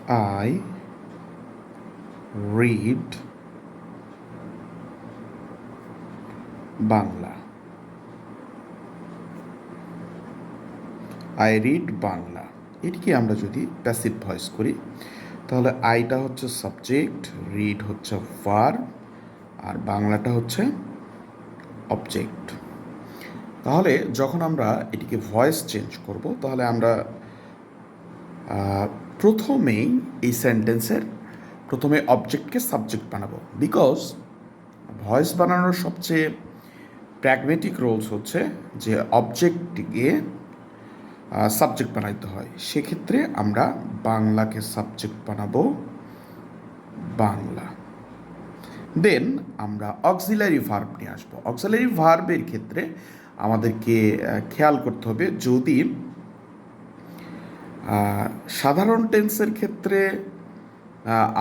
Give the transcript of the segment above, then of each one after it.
I read Bangla. I read Bangla, এটিকে আমরা যদি প্যাসিভ ভয়েস করি তাহলে আইটা হচ্ছে সাবজেক্ট, রিড হচ্ছে ভার্ব, আর বাংলাটা হচ্ছে অবজেক্ট। তাহলে যখন আমরা এটিকে ভয়েস চেঞ্জ করব তাহলে আমরা প্রথমেই এই সেন্টেন্সের প্রথমে অবজেক্টকে সাবজেক্ট বানাবো, বিকজ ভয়েস বানানোর সবচেয়ে প্র্যাগমেটিক রোলস হচ্ছে যে অবজেক্টকে সাবজেক্ট বানাইতে হয়। সেক্ষেত্রে আমরা বাংলাকে সাবজেক্ট বানাবো বাংলা। দেন আমরা অক্সিলারি ভার্ব নিয়ে আসবো। অক্সিলারি ভার্বের ক্ষেত্রে আমাদেরকে খেয়াল করতে হবে, যদি সাধারণ টেন্সের ক্ষেত্রে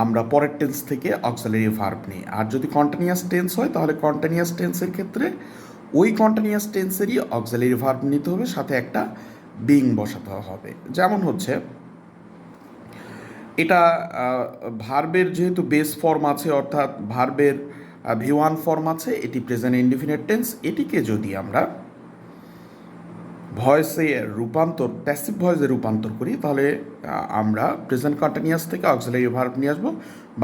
আমরা পরের টেন্স থেকে অক্সিলারি ভার্ব নিই, আর যদি কন্টিনিউয়াস টেন্স হয় তাহলে কন্টিনিউয়াস টেন্সের ক্ষেত্রে ওই কন্টিনিউয়াস টেন্সেরই অক্সিলারি ভার্ব নিতে হবে, সাথে একটা বিং বসাতে হবে। যেমন হচ্ছে এটা ভার্বের যেহেতু বেস ফর্ম আছে, অর্থাৎ ভার্বের V1 ফর্ম আছে, এটি প্রেজেন্ট ইনডিফিনিট টেন্স। এটিকে যদি আমরা ভয়েসে রূপান্তর, প্যাসিভ ভয়েসে রূপান্তর করি তাহলে আমরা প্রেজেন্ট কন্টিনিউয়াস থেকে অক্সিলারি ভার্ব নিয়ে আসবো,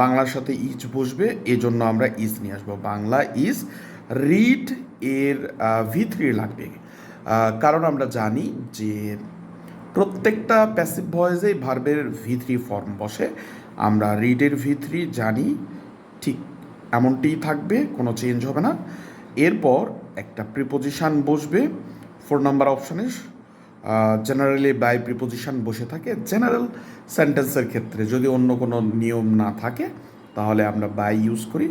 বাংলার সাথে ইজ বসবে, এজন্য আমরা ইজ নিয়ে আসবো। বাংলা ইজ রিড এর V3 লাগবে, কারণ আমরা জানি যে প্রত্যেকটা প্যাসিভ ভয়েসেই ভার্বের V3 ফর্ম বসে। আমরা রিডের V3 জানি, ঠিক এমনটিই থাকবে, কোনো চেঞ্জ হবে না। এরপর একটা প্রিপোজিশান বসবে 4 নম্বর অপশানে, জেনারেলি বাই প্রিপোজিশান বসে থাকে। জেনারেল সেন্টেন্সের ক্ষেত্রে যদি অন্য কোনো নিয়ম না থাকে তাহলে আমরা বাই ইউজ করি।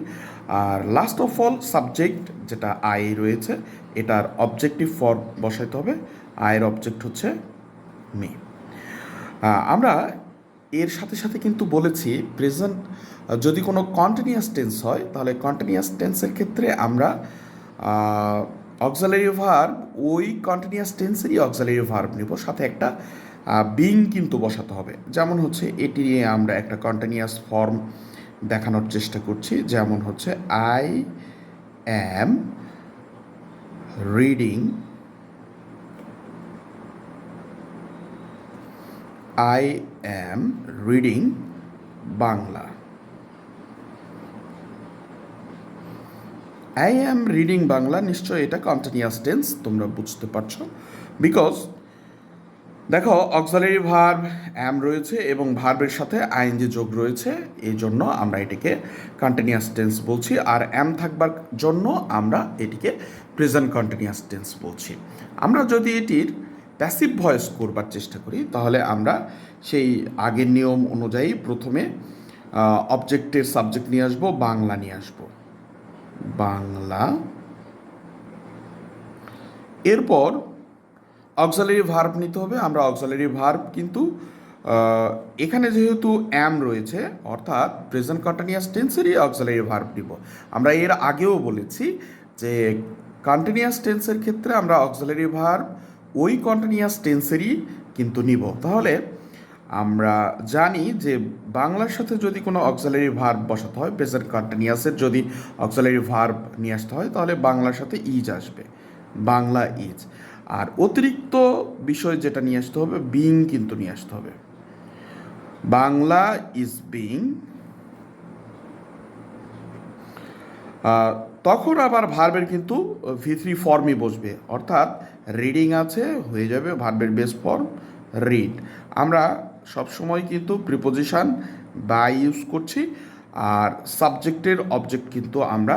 আর লাস্ট অফ অল সাবজেক্ট যেটা আই রয়েছে, এটার অবজেক্টিভ ফর্ম বসাইতে হবে। আয়ের অবজেক্ট হচ্ছে মি। আমরা এর সাথে সাথে কিন্তু বলেছি প্রেজেন্ট যদি কোনো কন্টিনিউয়াস টেন্স হয় তাহলে কন্টিনিউয়াস টেন্সের ক্ষেত্রে আমরা অক্সিলারি ভার্ব ওই কন্টিনিউয়াস টেন্সেরই অক্সিলারি ভার্ব নেব, সাথে একটা বিং কিন্তু বসাতে হবে। যেমন হচ্ছে এটি নিয়ে আমরা একটা কন্টিনিউয়াস ফর্ম দেখানোর চেষ্টা করছি, যেমন হচ্ছে I am reading, I am reading Bangla. I am reading Bangla, নিশ্চয়ই এটা কন্টিনিউয়াস টেন্স, তোমরা বুঝতে পারছো। বিকজ দেখো অক্সিলারি ভার্ব অ্যাম রয়েছে এবং ভার্বের সাথে আইএনজি যোগ রয়েছে, এই জন্য আমরা এটিকে কন্টিনিউয়াস টেন্স বলছি। আর অ্যাম থাকবার জন্য আমরা এটিকে প্রেজেন্ট কন্টিনিউয়াস টেন্স বলছি। আমরা যদি এটির প্যাসিভ ভয়েস করবার চেষ্টা করি তাহলে আমরা সেই আগের নিয়ম অনুযায়ী প্রথমে অবজেক্টের সাবজেক্ট নিয়ে আসবো, বাংলা নিয়ে আসবো বাংলা। এরপর অক্সিলারি ভার্ব নিতে হবে। আমরা অক্সিলারি ভার্ব কিন্তু এখানে যেহেতু অ্যাম রয়েছে, অর্থাৎ প্রেজেন্ট কন্টিনিউয়াস টেন্সেরই অক্সিলারি ভার্ব নিব। আমরা এর আগেও বলেছি যে কন্টিনিউয়াস টেন্সের ক্ষেত্রে আমরা অক্সিলারি ভার্ব ওই কন্টিনিউয়াস টেন্সেরই কিন্তু নিব। তাহলে আমরা জানি যে বাংলার সাথে যদি কোনো অক্সিলারি ভার্ব বসাতে হয়, প্রেজেন্ট কন্টিনিউয়াসের যদি অক্সিলারি ভার্ব নিয়ে আসতে হয় তাহলে বাংলার সাথে ইজ আসবে, বাংলা ইজ। আর অতিরিক্ত বিষয় যেটা নিয়ে আসতে হবে, বিং কিন্তু নিয়ে আসতে হবে। বাংলা ইজ বিং, তখন আবার ভার্বের কিন্তু V3 ফর্মই বসবে, অর্থাৎ রিডিং আছে, হয়ে যাবে ভার্বের বেস ফর্ম রিড। আমরা সবসময় কিন্তু প্রিপোজিশান বাই ইউজ করছি, আর সাবজেক্টের অবজেক্ট কিন্তু আমরা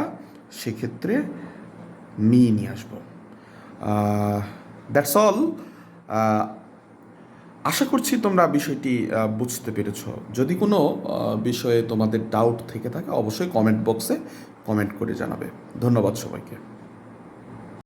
সেক্ষেত্রে মি নিয়ে আসবো। That's all. আশা করছি তোমরা বিষয়টি বুঝতে পেরেছ। যদি কোনো বিষয়ে তোমাদের ডাউট থেকে থাকে অবশ্যই কমেন্ট বক্সে কমেন্ট করে জানাবে। ধন্যবাদ সবাইকে।